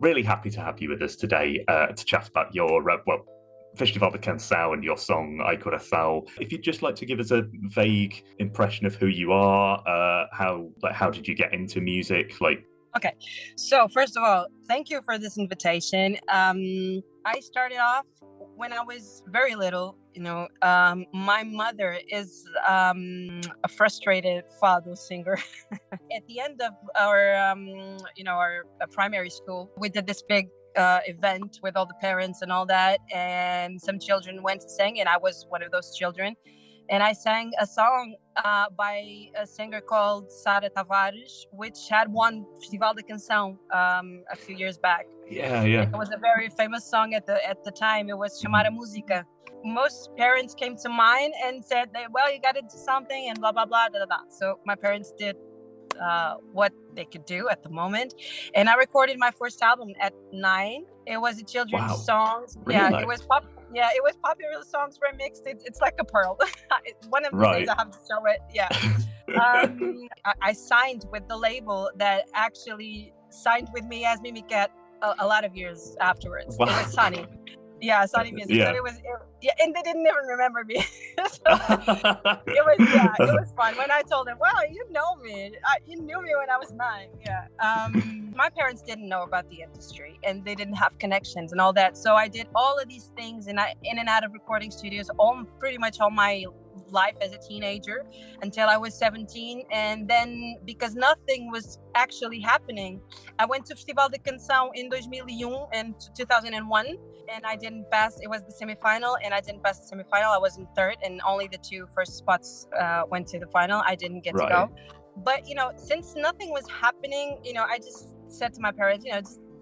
really happy to have you with us today to chat about your, Festival da Canção and your song Coração. If you'd just like to give us a vague impression of who you are, how did you get into music? Okay, so first of all, thank you for this invitation. I started off when I was very little. My mother is a frustrated fado singer. At the end of our primary school, we did this big event with all the parents and all that, and some children went to sing, and I was one of those children. And I sang a song by a singer called Sara Tavares, which had won Festival da Canção a few years back. Yeah. It was a very famous song at the time. It was chamada música. Most parents came to mind and said, well, you got to do something and blah, blah, blah, blah, blah. So my parents did what they could do at the moment. And I recorded my first album at 9. It was a children's song. Really? Yeah, it was pop. Yeah, it was popular songs remixed. It's like a pearl. One of the days I have to show it. Yeah. I signed with the label that actually signed with me as Mimicat a lot of years afterwards. Wow. It was Sunny. Yeah, Sunny Music. Yeah. So it was, and they didn't even remember me. It was fun. When I told them, well, you know me. You knew me when I was 9. Yeah. My parents didn't know about the industry, and they didn't have connections and all that. So I did all of these things, and I in and out of recording studios pretty much all my life as a teenager until I was 17. And then, because nothing was actually happening, I went to Festival da Canção in 2001 and 2001. And I didn't pass. It was the semifinal, and I didn't pass the semifinal. I was in 3rd, and only the 2 first spots went to the final. I didn't get to go. But, since nothing was happening, I just said to my parents,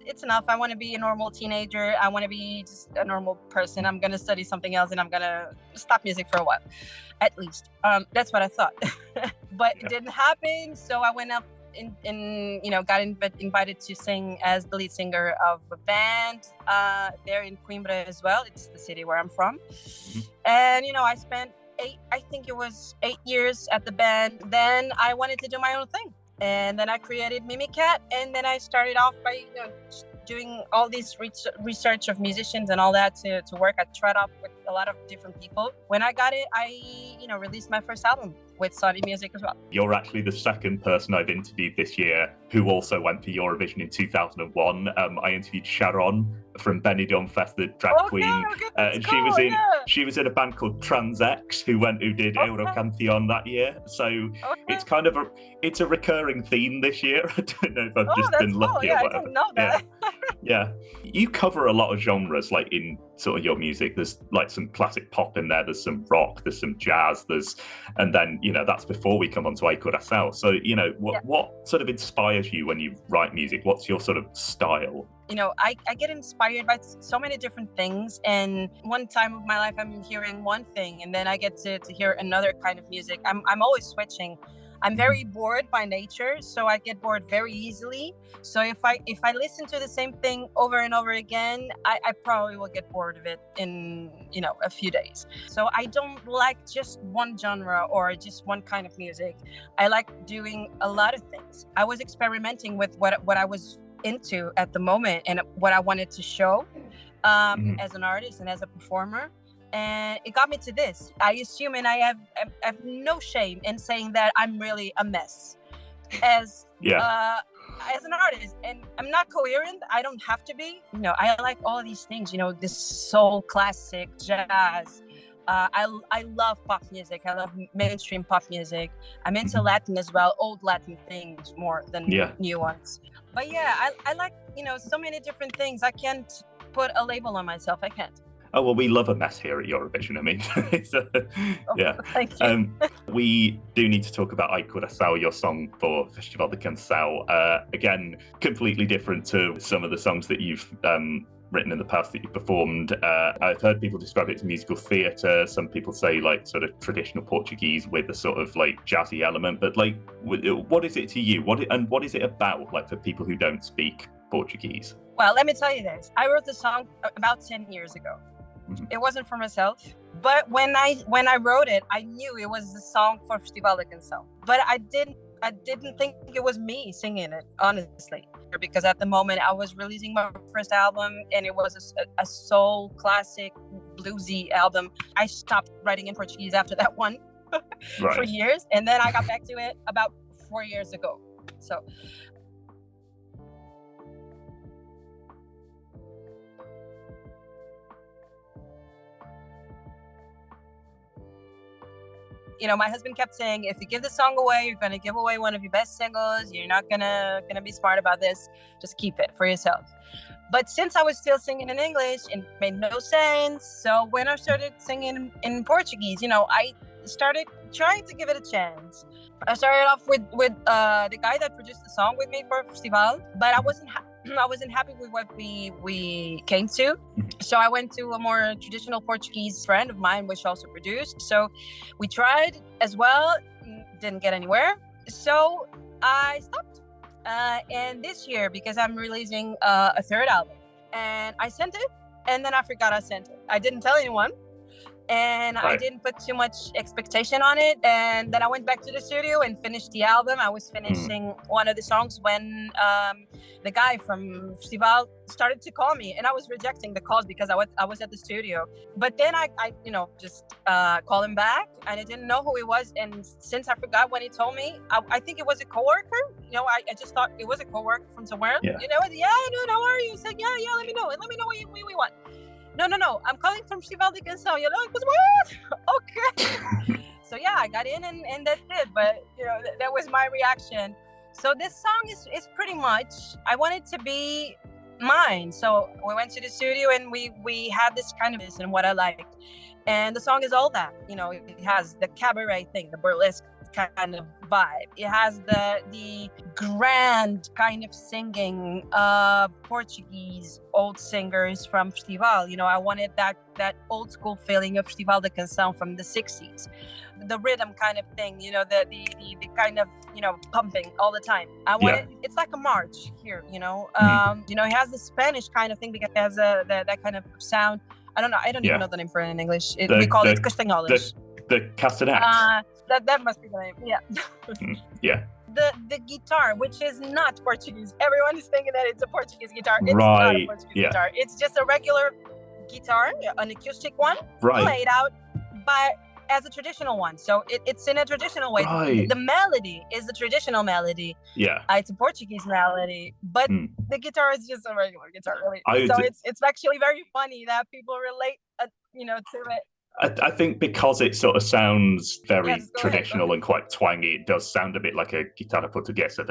it's enough. I want to be a normal teenager. I want to be just a normal person. I'm going to study something else, and I'm going to stop music for a while, at least. That's what I thought. But it didn't happen. So I went up got invited to sing as the lead singer of a band there in Coimbra as well. It's the city where I'm from. Mm-hmm. And I spent 8 years at the band. Then I wanted to do my own thing, and then I created Mimicat, and then I started off by doing all this research of musicians and all that to work. I tried off with a lot of different people. When I got it, I released my first album with Sony Music as well. You're actually the second person I've interviewed this year who also went to Eurovision in 2001. I interviewed Sharon from Benidorm Fest, the drag queen, and she was in a band called Trans X who did Eurocanción that year. So it's kind of a recurring theme this year. I don't know if I've just been lucky or whatever. I didn't know that. Yeah. You cover a lot of genres, like in sort of your music. There's like some classic pop in there, there's some rock, there's some jazz, and then that's before we come on to Coração. So what sort of inspires you when you write music? What's your sort of style? I get inspired by so many different things, and one time of my life I'm hearing one thing, and then I get to hear another kind of music. I'm always switching. I'm very bored by nature, so I get bored very easily. So if I listen to the same thing over and over again, I probably will get bored of it in a few days. So I don't like just one genre or just one kind of music. I like doing a lot of things. I was experimenting with what I was into at the moment and what I wanted to show as an artist and as a performer. And it got me to this. I assume, and I have no shame in saying that I'm really a mess as an artist. And I'm not coherent. I don't have to be. I like all of these things. This soul, classic, jazz. I love pop music. I love mainstream pop music. I'm into Latin as well, old Latin things more than new ones. But I like so many different things. I can't put a label on myself. I can't. Oh, well, we love a mess here at Eurovision. I mean, Thank you. We do need to talk about Coração, your song for Festival da Canção. Again, completely different to some of the songs that you've written in the past that you've performed. I've heard people describe it as musical theatre. Some people say like sort of traditional Portuguese with a sort of like jazzy element. But like, what is it to you? What is it about, like, for people who don't speak Portuguese? Well, let me tell you this. I wrote the song about 10 years ago. It wasn't for myself, but when I wrote it, I knew it was the song for Festival da Canção. But I I didn't think it was me singing it, honestly, because at the moment I was releasing my first album and it was a soul classic bluesy album. I stopped writing in Portuguese after that one for years, and then I got back to it about 4 years ago. So my husband kept saying, if you give the song away, you're going to give away one of your best singles. You're not gonna be smart about this. Just keep it for yourself. But since I was still singing in English, it made no sense. So when I started singing in Portuguese, I started trying to give it a chance. I started off with the guy that produced the song with me for Festival, but I wasn't happy with what we came to. So I went to a more traditional Portuguese friend of mine, which also produced. So we tried as well, didn't get anywhere. So I stopped. And this year, because I'm releasing a third album, and I sent it, and then I forgot I sent it. I didn't tell anyone. And I didn't put too much expectation on it. And then I went back to the studio and finished the album. I was finishing one of the songs when the guy from Festival started to call me, and I was rejecting the calls because I was at the studio. But then I just called him back, and I didn't know who he was. And since I forgot when he told me, I think it was a coworker. I just thought it was a coworker from somewhere. Yeah, dude, how are you? He said, yeah, let me know what you want. No, I'm calling from Festival da Canção. You're like, what? Okay. So yeah, I got in and that's it. But that was my reaction. So this song is pretty much, I want it to be mine. So we went to the studio and we had this kind of this and what I liked. And the song is all that. It has the cabaret thing, the burlesque kind of vibe. It has the grand kind of singing of Portuguese old singers from Festival. I wanted that old school feeling of Festival da Canção from the 60s. The rhythm kind of thing, the kind of, pumping all the time. I wanted, it's like a march here, it has the Spanish kind of thing because it has that kind of sound. I don't know. I don't even know the name for it in English. We call it castanholas. The castanets. That must be the name. Yeah. Yeah. The guitar, which is not Portuguese. Everyone is thinking that it's a Portuguese guitar. It's not a Portuguese guitar. It's just a regular guitar, an acoustic one, played out as a traditional one. So it's in a traditional way. Right. The melody is a traditional melody. Yeah. It's a Portuguese melody, but the guitar is just a regular guitar, really. It's actually very funny that people relate, to it. I think because it sort of sounds very traditional and quite twangy, it does sound a bit like a guitarra portuguesa.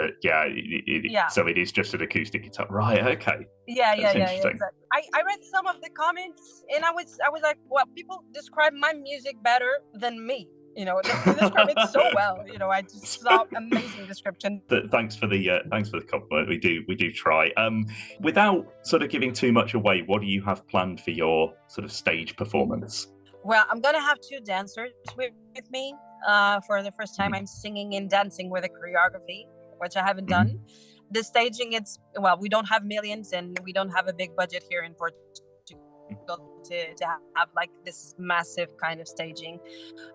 So it is just an acoustic guitar, right? Okay. Yeah, exactly. I read some of the comments, and I was like, well, people describe my music better than me. They describe it so well. I just saw amazing description. Thanks for the compliment. We do try. Without sort of giving too much away, what do you have planned for your sort of stage performance? Well, I'm going to have 2 dancers with me. For the first time, I'm singing and dancing with a choreography, which I haven't done. The staging, we don't have millions and we don't have a big budget here in Portugal to have like this massive kind of staging.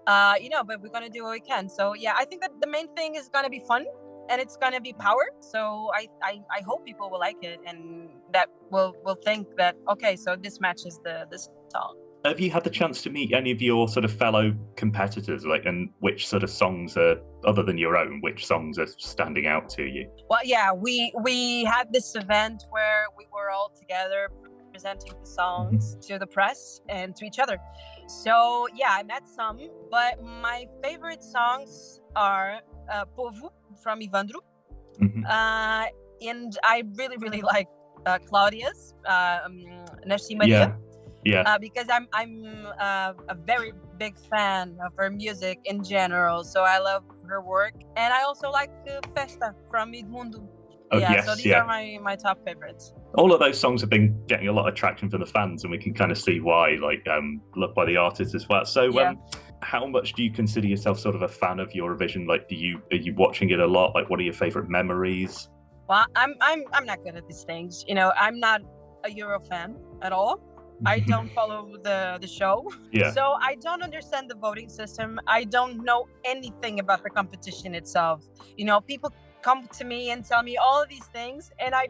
But we're going to do what we can. So yeah, I think that the main thing is going to be fun and it's going to be power. So I hope people will like it and that will think that, okay, so this matches this song. Have you had the chance to meet any of your sort of fellow competitors, and which sort of songs are, other than your own, which songs are standing out to you? Well, yeah, we had this event where we were all together presenting the songs to the press and to each other. So yeah, I met some, but my favorite songs are Povo from Ivandro, and I really, really like Claudia's Nasci Maria. Yeah. Because I'm a very big fan of her music in general, so I love her work, and I also like Festa from Edmundo. So these are my top favorites. All of those songs have been getting a lot of traction from the fans, and we can kind of see why, loved by the artists as well. So how much do you consider yourself sort of a fan of Eurovision? Like, are you watching it a lot? Like, what are your favorite memories? Well, I'm not good at these things. I'm not a Euro fan at all. I don't follow the show. Yeah. So I don't understand the voting system. I don't know anything about the competition itself. You know, people come to me and tell me all of these things, and I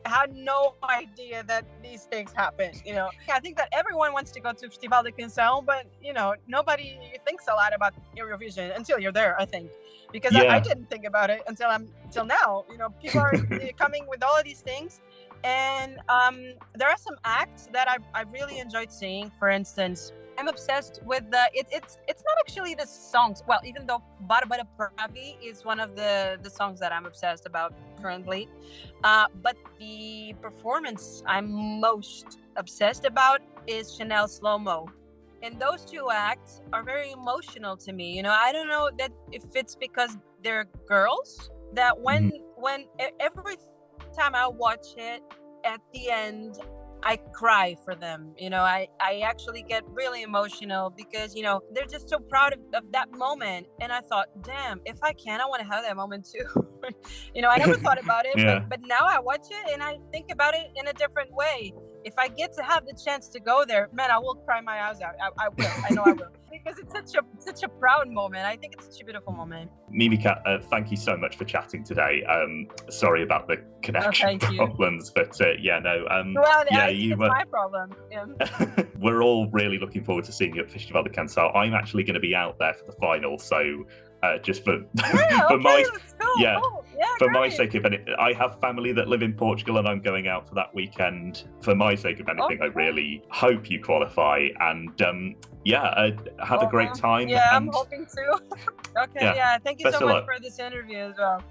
had no idea that these things happen. You know, I think that everyone wants to go to Festival da Canção, but you know, nobody thinks a lot about Eurovision until you're there, I think, because I didn't think about it until now. You know, people are coming with all of these things, and there are some acts that I really enjoyed seeing. For instance, I'm obsessed with it's not actually the songs. Well, even though Barbara Pravi is one of the songs that I'm obsessed about currently, but the performance I'm most obsessed about is Chanel Slow Mo. And those two acts are very emotional to me. You know, I don't know that if it's because they're girls, that when every time I watch it, at the end I cry for them. You know, I actually get really emotional because, you know, they're just so proud of that moment. And I thought, damn, if I can, I want to have that moment too. You know, I never thought about it, but now I watch it and I think about it in a different way. If I get to have the chance to go there, man, I will cry my eyes out. I will. I know I will. Because it's such a proud moment. I think it's such a beautiful moment. Mimicat, thank you so much for chatting today. Sorry about the connection problems, but it's my problem. Yeah. We're all really looking forward to seeing you at Festival da Canção. I'm actually going to be out there for the final, so just for my my sake of anything, I have family that live in Portugal and I'm going out for that weekend. For my sake of anything, I really hope you qualify, and have a great time. Yeah, I'm hoping to. Okay, thank you so much for this interview as well.